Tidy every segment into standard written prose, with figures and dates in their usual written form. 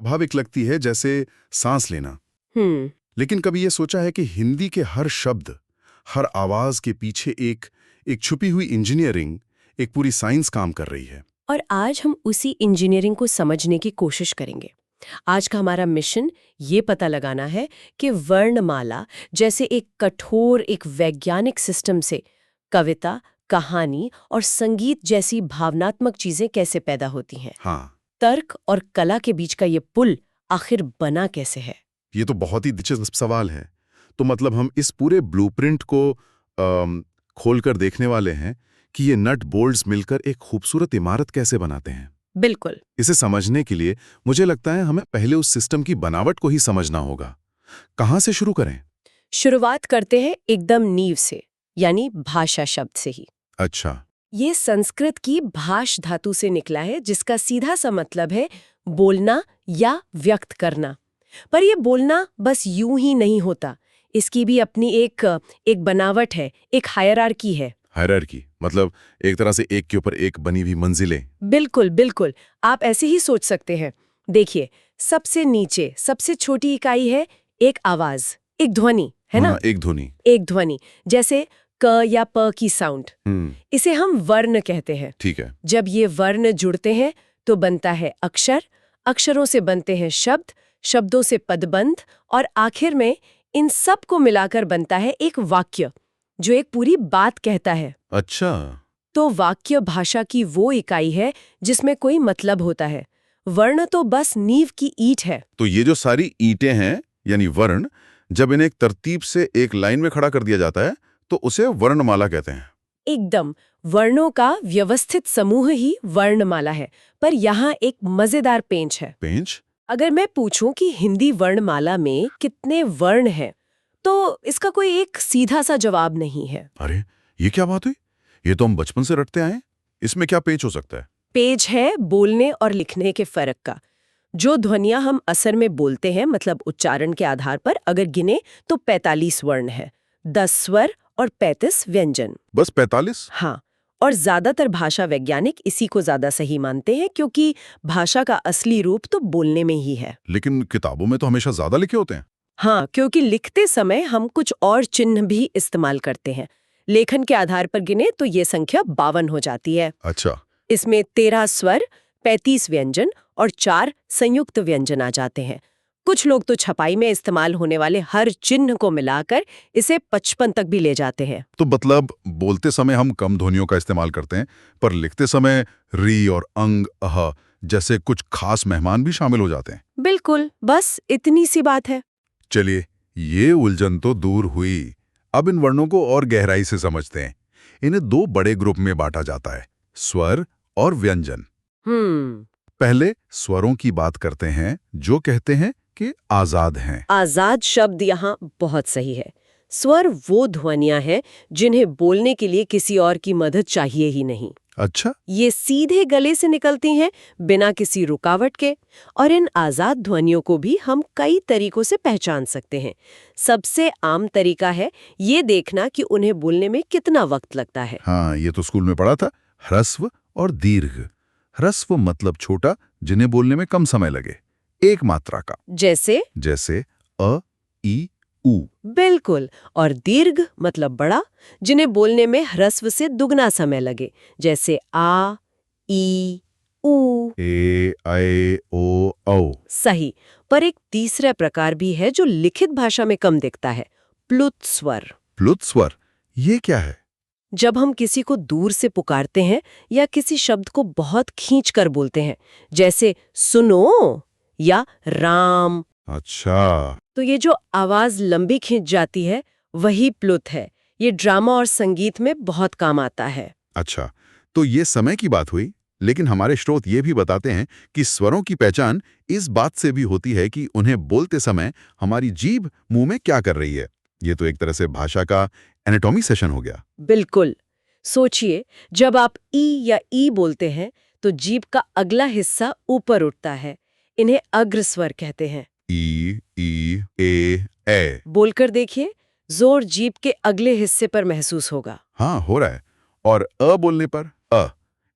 स्वाभाविक लगती है, जैसे सांस लेना। हम्म। लेकिन कभी ये सोचा है कि हिंदी के हर शब्द, हर आवाज के पीछे एक एक छुपी हुई इंजीनियरिंग, एक पूरी साइंस काम कर रही है। और आज हम उसी इंजीनियरिंग को समझने की कोशिश करेंगे। आज का हमारा मिशन ये पता लगाना है कि वर्णमाला जैसे एक कठोर, एक वैज्ञानिक सिस्टम से कविता, कहानी और संगीत जैसी भावनात्मक चीजें कैसे पैदा होती हैं। हाँ, तर्क और कला के बीच का ये पुल आखिर बना कैसे है। ये तो बहुत ही दिलचस्प सवाल है। तो मतलब हम इस पूरे ब्लूप्रिंट को खोलकर देखने वाले हैं कि ये नट बोल्ट्स मिलकर एक खूबसूरत इमारत कैसे बनाते हैं। बिल्कुल। इसे समझने के लिए मुझे लगता है हमें पहले उस सिस्टम की बनावट को ही समझना होगा। कहाँ से शुरू करें? शुरुआत करते हैं एकदम नींव से, यानी भाषा शब्द से ही। अच्छा। ये संस्कृत की भाष धातु से निकला है, जिसका सीधा सा मतलब है बोलना या व्यक्त करना। पर ये बोलना बस यूं ही नहीं होता, इसकी भी अपनी एक बनावट है, एक हायरार्की है। हायरार्की मतलब एक तरह से एक के ऊपर एक बनी हुई मंजिलें। बिल्कुल बिल्कुल, आप ऐसे ही सोच सकते हैं। देखिए, सबसे नीचे सबसे छोटी इकाई है एक आवाज, एक ध्वनि, है ना? हाँ, एक ध्वनि। एक ध्वनि, जैसे क या प की साउंड। इसे हम वर्ण कहते हैं। ठीक है। जब ये वर्ण जुड़ते हैं तो बनता है अक्षर, अक्षरों से बनते हैं शब्द, शब्दों से पदबंध, और आखिर में इन सब को मिलाकर बनता है एक वाक्य, जो एक पूरी बात कहता है। अच्छा। तो वाक्य भाषा की वो इकाई है जिसमें कोई मतलब होता है। वर्ण तो बस नींव की ईंट है। तो ये जो सारी ईंटें हैं, यानी वर्ण, जब इन्हें एक तरतीब से एक लाइन में खड़ा कर दिया जाता है तो उसे वर्णमाला कहते हैं। एकदम, वर्णों का व्यवस्थित समूह ही वर्णमाला है। पर यहाँ एक मजेदार पेंच है। पेंच? अगर मैं पूछूं कि हिंदी वर्णमाला में कितने वर्ण हैं, तो इसका कोई एक सीधा सा जवाब नहीं है। अरे, ये क्या बात हुई? ये तो हम बचपन से रटते आए हैं। इसमें क्या पेंच हो सकता है? पेज है बोलने और लिखने के फर्क का। जो ध्वनियां हम असर में बोलते हैं, मतलब उच्चारण के आधार पर अगर गिने, तो 45 वर्ण है, 10 स्वर और 35 व्यंजन। बस 45? हाँ, और ज्यादातर भाषा वैज्ञानिक इसी को ज्यादा सही मानते हैं, क्योंकि भाषा का असली रूप तो बोलने में ही है। लेकिन किताबों में तो हमेशा ज्यादा लिखे होते हैं। हाँ, क्योंकि लिखते समय हम कुछ और चिन्ह भी इस्तेमाल करते हैं। लेखन के आधार पर गिने तो ये संख्या 52 हो जाती है। अच्छा। इसमें 13 स्वर, 35 व्यंजन और 4 संयुक्त व्यंजन आ जाते हैं। कुछ लोग तो छपाई में इस्तेमाल होने वाले हर चिन्ह को मिलाकर इसे 55 तक भी ले जाते हैं। तो मतलब बोलते समय हम कम ध्वनियों का इस्तेमाल करते हैं, पर लिखते समय री और अंग, अह जैसे कुछ खास मेहमान भी शामिल हो जाते हैं। बिल्कुल, बस इतनी सी बात है। चलिए, ये उलझन तो दूर हुई। अब इन वर्णों को और गहराई से समझते हैं। इन्हें दो बड़े ग्रुप में बांटा जाता है, स्वर और व्यंजन। पहले स्वरों की बात करते हैं, जो कहते हैं कि आजाद हैं। आजाद शब्द यहाँ बहुत सही है। स्वर वो ध्वनियां हैं जिन्हें बोलने के लिए किसी और की मदद चाहिए ही नहीं। अच्छा। ये सीधे गले से निकलती हैं, बिना किसी रुकावट के। और इन आजाद ध्वनियों को भी हम कई तरीकों से पहचान सकते हैं। सबसे आम तरीका है ये देखना कि उन्हें बोलने में कितना वक्त लगता है। हाँ, ये तो स्कूल में पढ़ा था। ह्रस्व और दीर्घ। ह्रस्व मतलब छोटा, जिन्हें बोलने में कम समय लगे, एक मात्रा का। जैसे अ, ई, उ। बिल्कुल। और दीर्घ मतलब बड़ा, जिन्हें बोलने में ह्रस्व से दुगना समय लगे, जैसे आ, ई, उ। ए, ऐ, ओ, औ। सही। पर एक तीसरा प्रकार भी है जो लिखित भाषा में कम दिखता है, प्लुत स्वर। प्लुत स्वर, ये क्या है? जब हम किसी को दूर से पुकारते हैं या किसी शब्द को बहुत खींचकर बोलते हैं, जैसे सुनो या राम, अच्छा। तो ये जो आवाज लंबी खींच जाती है, वही प्लुत है। ये ड्रामा और संगीत में बहुत काम आता है। अच्छा, तो ये समय की बात हुई, लेकिन हमारे स्रोत ये भी बताते हैं कि स्वरों की पहचान इस बात से भी होती है कि उन्हें बोलते समय हमारी जीभ मुंह में क्या कर रही है। ये तो एक तरह से भाषा का एनाटॉमी सेशन हो गया। बिल्कुल। सोचिए, जब आप ई या ई बोलते हैं तो जीभ का अगला हिस्सा ऊपर उठता है। इन्हें अग्र स्वर कहते हैं। ई, ए। बोलकर देखिए, जोर जीभ के अगले हिस्से पर महसूस होगा। हाँ, हो रहा है। और अ बोलने पर अ,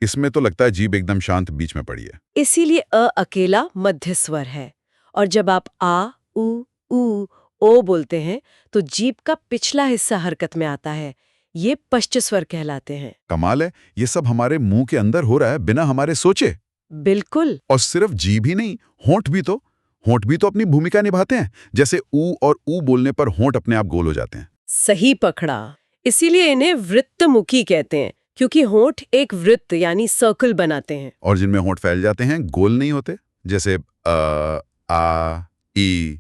इसमें तो लगता है जीभ एकदम शांत बीच में पड़ी है। इसीलिए अ अकेला मध्य स्वर है। और जब आप आ, उ, ओ बोलते हैं तो जीभ का पिछला हिस्सा हरकत में आता है। ये पश्च स्वर कहलाते हैं। कमाल है, ये सब हमारे मुंह के अंदर हो रहा है बिना हमारे सोचे। बिल्कुल। और सिर्फ जीभ ही नहीं, होंठ भी तो अपनी भूमिका निभाते हैं। जैसे ऊ और ऊ बोलने पर होंठ अपने आप गोल हो जाते हैं। सही पकड़ा। इसीलिए इन्हें वृत्तमुखी कहते हैं, क्योंकि होंठ एक वृत्त यानी सर्कल बनाते हैं। और जिनमें होंठ फैल जाते हैं गोल नहीं होते, जैसे आ, ई।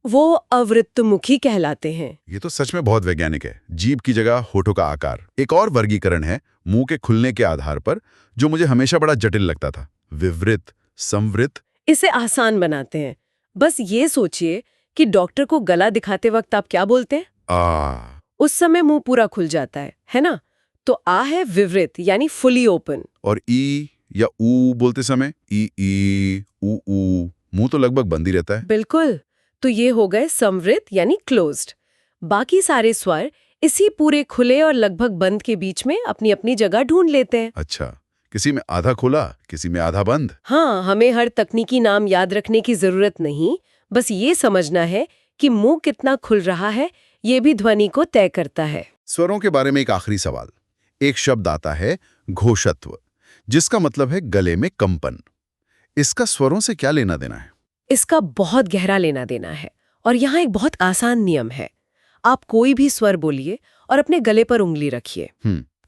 वो अवृत्तमुखी कहलाते हैं। ये तो सच में बहुत वैज्ञानिक है। जीभ की जगह होठों का आकार। एक और वर्गीकरण है मुंह के खुलने के आधार पर, जो मुझे हमेशा बड़ा जटिल लगता था। विवृत, संवृत। इसे आसान बनाते हैं। बस ये सोचिए कि डॉक्टर को गला दिखाते वक्त आप क्या बोलते हैं? आ। उस समय मुंह पूरा खुल जाता है ना? तो आ है विवृत यानी फुली ओपन। और ई या ऊ बोलते समय ई ऊ मुंह तो लगभग बंद ही रहता है। बिल्कुल। तो ये हो गए संवृत यानी क्लोज्ड। बाकी सारे स्वर इसी पूरे खुले और लगभग बंद के बीच में अपनी अपनी जगह ढूंढ लेते हैं। अच्छा, किसी में आधा खुला, किसी में आधा बंद। हाँ, हमें हर तकनीकी नाम याद रखने की जरूरत नहीं। बस ये समझना है कि मुंह कितना खुल रहा है, ये भी ध्वनि को तय करता है। स्वरों के बारे में एक आखिरी सवाल। एक शब्द आता है घोषत्व, जिसका मतलब है गले में कंपन। इसका स्वरों से क्या लेना देना है? इसका बहुत गहरा लेना देना है। और यहाँ एक बहुत आसान नियम है। आप कोई भी स्वर बोलिए और अपने गले पर उंगली रखिए।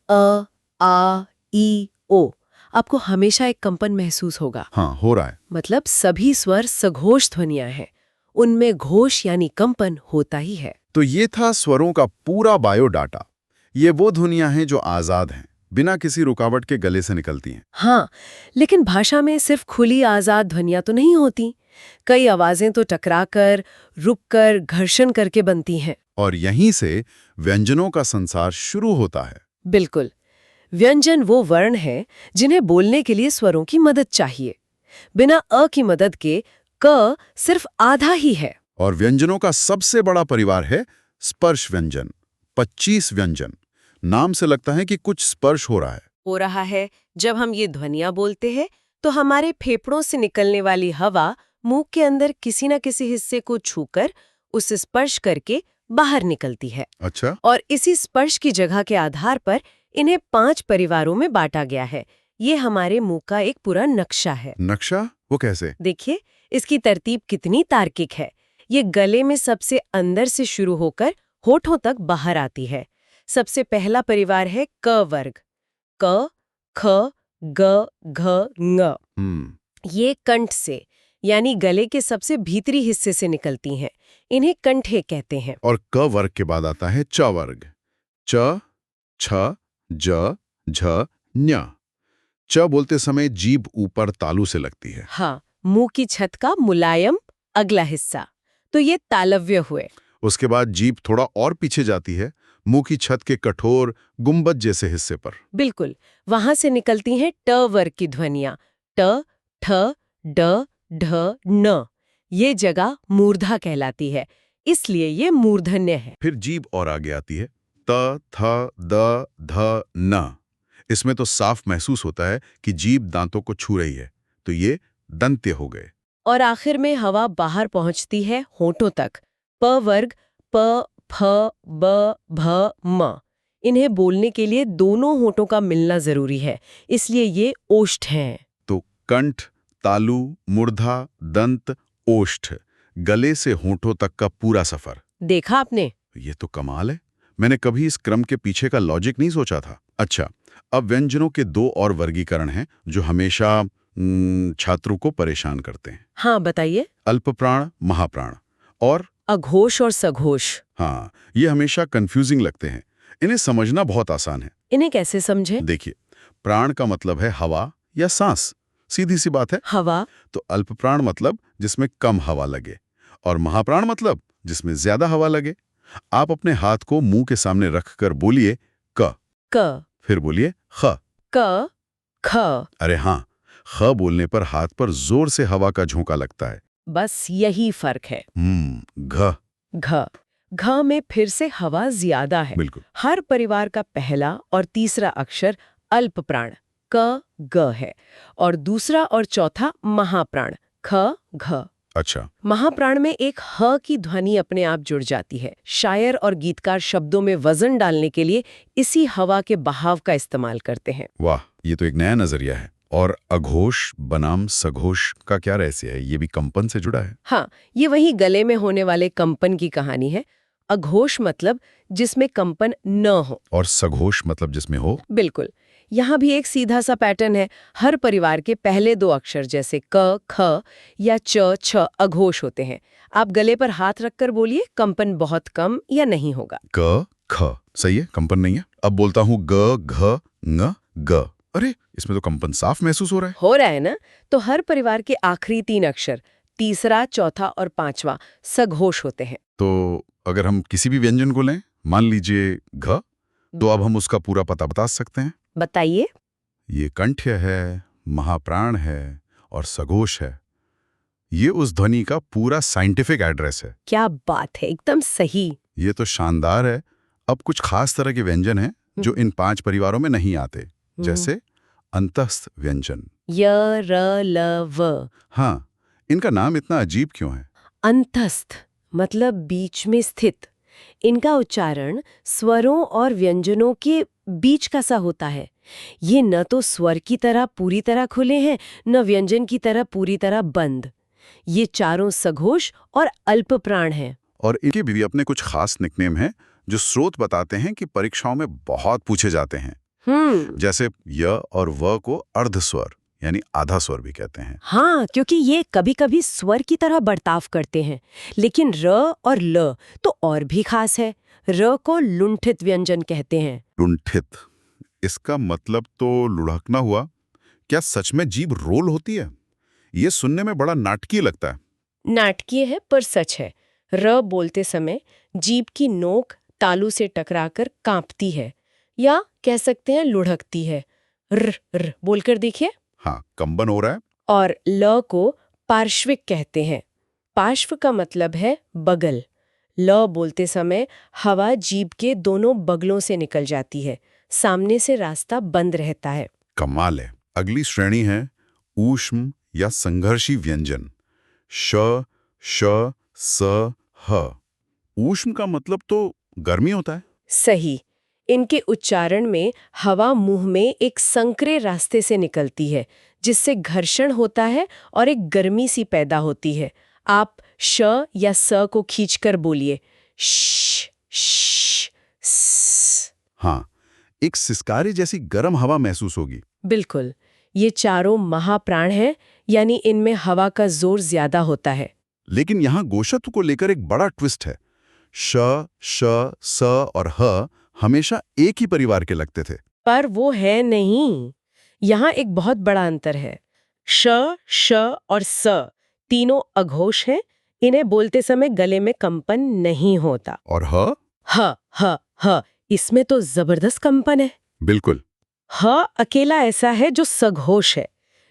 अ, आ, ई, ओ। आपको हमेशा एक कंपन महसूस होगा। हाँ, हो रहा है। मतलब सभी स्वर सघोष ध्वनियां हैं। उनमें घोष यानी कंपन होता ही है। तो ये था स्वरों का पूरा बायोडाटा। ये वो ध्वनियां हैं जो आजाद हैं, बिना किसी रुकावट के गले से निकलती हैं। हाँ, लेकिन भाषा में सिर्फ खुली आजाद ध्वनियां तो नहीं होती। कई आवाजें तो टकराकर, रुककर, घर्षण करके बनती हैं। और यहीं से व्यंजनों का संसार शुरू होता है। बिल्कुल। व्यंजन वो वर्ण हैं जिन्हें बोलने के लिए स्वरों की मदद चाहिए। बिना अ की मदद के क सिर्फ आधा ही है। और व्यंजनों का सबसे बड़ा परिवार है स्पर्श व्यंजन। 25 व्यंजन। नाम से लगता है कि कुछ स्पर्श हो रहा है। जब हम ये ध्वनियां बोलते हैं तो हमारे फेफड़ों से निकलने वाली हवा मुंह के अंदर किसी न किसी हिस्से को छूकर उसे स्पर्श करके बाहर निकलती है। अच्छा। और इसी स्पर्श की जगह के आधार पर इन्हें 5 परिवारों में बांटा गया है। ये हमारे मुंह का एक पूरा नक्शा है। नक्शा? वो कैसे? देखिए, इसकी तरतीब कितनी तार्किक है। ये गले में सबसे अंदर से शुरू होकर होठों तक बाहर आती है। सबसे पहला परिवार है क वर्ग। क, ख, ग, घ, ङ। ये कंठ से यानी गले के सबसे भीतरी हिस्से से निकलती हैं। इन्हें कंठे कहते हैं। और क वर्ग के बाद आता है च वर्ग। च, छ, ज, झ, ञ। च बोलते समय जीभ ऊपर तालू से लगती है। हाँ, मुंह की छत का मुलायम अगला हिस्सा। तो ये तालव्य हुए। उसके बाद जीभ थोड़ा और पीछे जाती है, मुंह की छत के कठोर गुंबद जैसे हिस्से पर। बिल्कुल। वहां से निकलती हैं ट वर्ग की ध्वनियां। ट, ठ, ड, ढ, न। ये जगह मूर्धा कहलाती है, इसलिए ये मूर्धन्य है। फिर जीभ और आगे आती है। त, थ, द, ध, न। इसमें तो साफ महसूस होता है कि जीभ दांतों को छू रही है। तो ये दंत्य हो गए। और आखिर में हवा बाहर पहुंचती है होठों तक। प वर्ग, प, फ, ब, भ, म। इन्हें बोलने के लिए दोनों होठों का मिलना जरूरी है, इसलिए ये ओष्ठ हैं। तो कंठ, तालु, मूर्धा, दंत, ओष्ठ, गले से होठों तक का पूरा सफर। देखा आपने? ये तो कमाल है। मैंने कभी इस क्रम के पीछे का लॉजिक नहीं सोचा था। अच्छा, अब व्यंजनों के 2 और वर्गीकरण हैं जो हमेशा छात्रों को परेशान करते हैं। हाँ, बताइए। अल्पप्राण, महाप्राण और अघोष और सघोष। हाँ, ये हमेशा कंफ्यूजिंग लगते हैं। इन्हें समझना बहुत आसान है। इन्हें कैसे समझें? देखिए, प्राण का मतलब है हवा या सांस, सीधी सी बात है। हवा। तो अल्पप्राण मतलब जिसमें कम हवा लगे, और महाप्राण मतलब जिसमें ज्यादा हवा लगे। आप अपने हाथ को मुंह के सामने रखकर बोलिए क। क। फिर बोलिए ख। क, ख। अरे हाँ, ख बोलने पर हाथ पर जोर से हवा का झोंका लगता है। बस यही फर्क है। घ। घ। घ में फिर से हवा ज्यादा है। बिल्कुल। हर परिवार का पहला और तीसरा अक्षर अल्प प्राण, क ग है और दूसरा और चौथा महाप्राण ख घ। अच्छा। महाप्राण में एक ह की ध्वनि अपने आप जुड़ जाती है। शायर और गीतकार शब्दों में वजन डालने के लिए इसी हवा के बहाव का इस्तेमाल करते हैं। वाह, ये तो एक नया नजरिया है। और अघोष बनाम सघोष का क्या रहस्य है? ये भी कंपन से जुड़ा है? हाँ, ये वही गले में होने वाले कंपन की कहानी है। अघोष मतलब जिसमें कंपन न हो और सघोष मतलब जिसमें हो? बिल्कुल। यहाँ भी एक सीधा सा पैटर्न है। हर परिवार के पहले दो अक्षर जैसे क, ख या च, छ अघोष होते हैं। आप गले पर हाथ रखकर बोलिए, कंपन बहुत कम या नहीं होगा। क, ख सही है, कंपन नहीं है। अब बोलता हूँ ग, घ, ङ, ग। अरे, इसमें तो कंपन साफ महसूस हो रहा है ना? तो हर परिवार के आखिरी तीन अक्षर, तीसरा, चौथा और पांचवा सघोष होते हैं। तो अगर हम किसी भी व्यंजन को लें, मान लीजिए घ, तो अब हम उसका पूरा पता बता सकते हैं? बताइए। ये कंठ्य है, महाप्राण है और सघोष है। ये उस ध्वनि का पूरा साइंटिफिक एड्रेस है। क्या बात है, एकदम सही। ये तो शानदार है। अब कुछ खास तरह के व्यंजन हैं जो इन 5 परिवारों में नहीं आते, जैसे अंतस्थ व्यंजन। य, र, ल, व। हाँ, इनका नाम इतना अजीब क्यों है? अंतस्थ मतलब बीच में स्थित। इनका उच्चारण स्वरों और व्यंजनों के बीच का सा होता है। ये न तो स्वर की तरह पूरी तरह खुले हैं, न व्यंजन की तरह पूरी तरह बंद। ये चारों सघोष और अल्प प्राण हैं। और इनके भी अपने कुछ खास निकनेम हैं जो स्रोत बताते हैं कि परीक्षाओं में बहुत पूछे जाते हैं। जैसे य और व को अर्धस्वर यानी आधा स्वर भी कहते हैं। हाँ, क्योंकि ये कभी-कभी स्वर की तरह बर्ताव करते हैं। लेकिन र और ल तो और भी खास है। र को लुंठित व्यंजन कहते हैं। लुंठित, इसका मतलब तो लुढ़कना हुआ। क्या सच में जीभ रोल होती है? ये सुनने में बड़ा नाटकीय लगता है। नाटकीय है पर सच है। र बोलते समय जीभ की नोक तालू से टकराकर कांपती है या कह सकते हैं लुढ़कती है। र र बोलकर देखिए। हाँ, कंबन हो रहा है। और ल को पार्श्विक कहते हैं। पार्श्व का मतलब है बगल। ल बोलते समय हवा जीभ के दोनों बगलों से निकल जाती है, सामने से रास्ता बंद रहता है। कमाल है। अगली श्रेणी है ऊष्म या संघर्षी व्यंजन। श, श, स, ह। ऊष्म का मतलब तो गर्मी होता है। सही। इनके उच्चारण में हवा मुंह में एक संकरे रास्ते से निकलती है, जिससे घर्षण होता है और एक गर्मी सी पैदा होती है। आप श या स को खींचकर बोलिए, श, श, स। हाँ, एक सिसकारी जैसी गर्म हवा महसूस होगी। बिल्कुल। ये चारों महाप्राण हैं, यानी इनमें हवा का जोर ज्यादा होता है। लेकिन यहाँ गोशत्व को लेकर एक बड़ा ट्विस्ट है। श, श, स और ह हमेशा एक ही परिवार के लगते थे। पर वो है नहीं। यहाँ एक बहुत बड़ा अंतर है। श, श और स तीनों अघोष हैं। इन्हें बोलते समय गले में कंपन नहीं होता। और ह? ह, ह, ह, इसमें तो जबरदस्त कंपन है। बिल्कुल। ह अकेला ऐसा है जो सघोष है।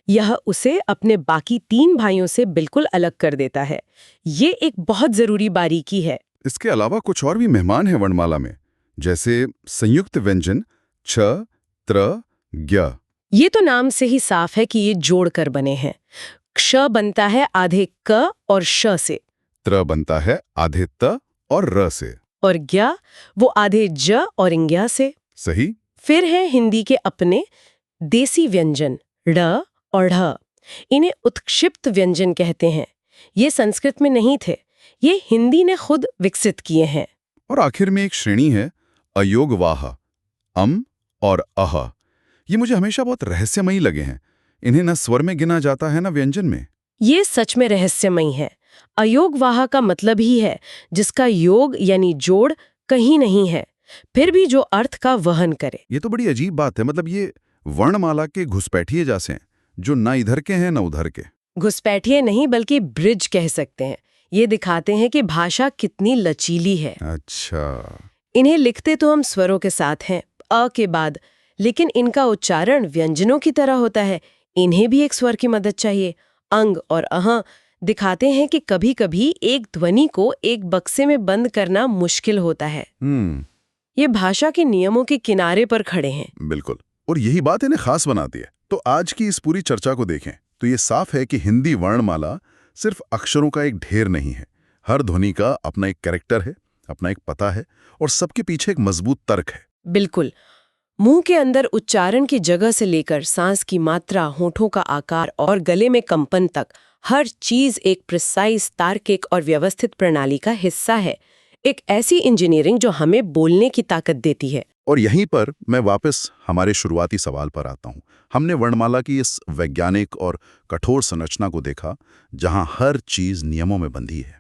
यह उसे अपने बाकी 3 भाइयों से बिल्कुल अलग कर देता है। ये एक बहुत जरूरी बारीकी है। इसके अलावा कुछ और भी मेहमान हैं वर्णमाला में, जैसे संयुक्त व्यंजन छ, त्र, ज्ञ। ये तो नाम से ही साफ है कि ये जोड़कर बने हैं। क्ष बनता है आधे क और श से। त्र बनता है आधे त और र से। और ज्ञ वो आधे ज और इंज्ञा से। सही। फिर है हिंदी के अपने देसी व्यंजन ड़ और ढ। इन्हें उत्क्षिप्त व्यंजन कहते हैं। ये संस्कृत में नहीं थे, ये हिंदी ने खुद विकसित किए हैं। और आखिर में एक श्रेणी है अयोगवाह, अम और अह। ये मुझे हमेशा बहुत रहस्यमयी लगे हैं। इन्हें न स्वर में गिना जाता है न व्यंजन में। ये सच में रहस्यमयी है। अयोगवाह का मतलब ही है जिसका योग यानी जोड़ कहीं नहीं है, फिर भी जो अर्थ का वहन करे। ये तो बड़ी अजीब बात है। मतलब ये वर्णमाला के घुसपैठिए जैसे हैं, जो न इधर के हैं न उधर के। घुसपैठिए नहीं बल्कि ब्रिज कह सकते हैं। ये दिखाते हैं कि भाषा कितनी लचीली है। अच्छा। इन्हें लिखते तो हम स्वरों के साथ हैं, अ के बाद, लेकिन इनका उच्चारण व्यंजनों की तरह होता है। इन्हें भी एक स्वर की मदद चाहिए। अंग और अह दिखाते हैं कि कभी-कभी एक ध्वनि को एक बक्से में बंद करना मुश्किल होता है। ये भाषा के नियमों के किनारे पर खड़े हैं। बिल्कुल। और यही बात इन्हें खास बनाती है। तो आज की इस पूरी चर्चा को देखें तो ये साफ है कि हिंदी वर्णमाला सिर्फ अक्षरों का एक ढेर नहीं है। हर ध्वनि का अपना एक कैरेक्टर है, अपना एक पता है, और सबके पीछे एक मजबूत तर्क है। बिल्कुल। मुंह के अंदर उच्चारण की जगह से लेकर सांस की मात्रा, होठों का आकार और गले में कंपन तक हर चीज एक प्रिसाइज, तार्किक और व्यवस्थित प्रणाली का हिस्सा है। एक ऐसी इंजीनियरिंग जो हमें बोलने की ताकत देती है। और यहीं पर मैं वापस हमारे शुरुआती सवाल पर आता हूँ। हमने वर्णमाला की इस वैज्ञानिक और कठोर संरचना को देखा, जहाँ हर चीज नियमों में बंधी है।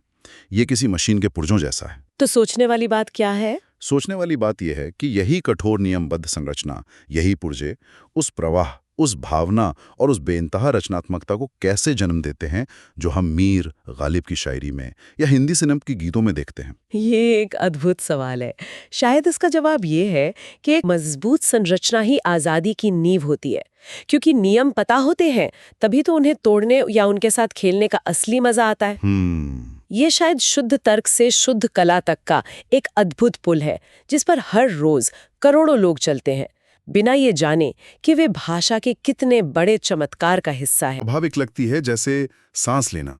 ये किसी मशीन के पुर्जों जैसा है। तो सोचने वाली बात क्या है? सोचने वाली बात यह है कि यही कठोर नियमबद्ध संरचना, यही पुर्जे उस प्रवाह, उस भावना और उस बेइंतहा रचनात्मकता को कैसे जन्म देते हैं जो हम मीर गालिब की शायरी में या हिंदी सिनेमा की गीतों में देखते हैं। ये एक अद्भुत सवाल है। शायद इसका जवाब ये है कि एक मजबूत संरचना ही आज़ादी की नींव होती है। क्योंकि नियम पता होते हैं, तभी तो उन्हें तोड़ने या उनके साथ खेलने का असली मजा आता है। ये शायद शुद्ध तर्क से शुद्ध कला तक का एक अद्भुत पुल है, जिस पर हर रोज करोड़ों लोग चलते हैं, बिना ये जाने कि वे भाषा के कितने बड़े चमत्कार का हिस्सा है। स्वाभाविक लगती है, जैसे सांस लेना।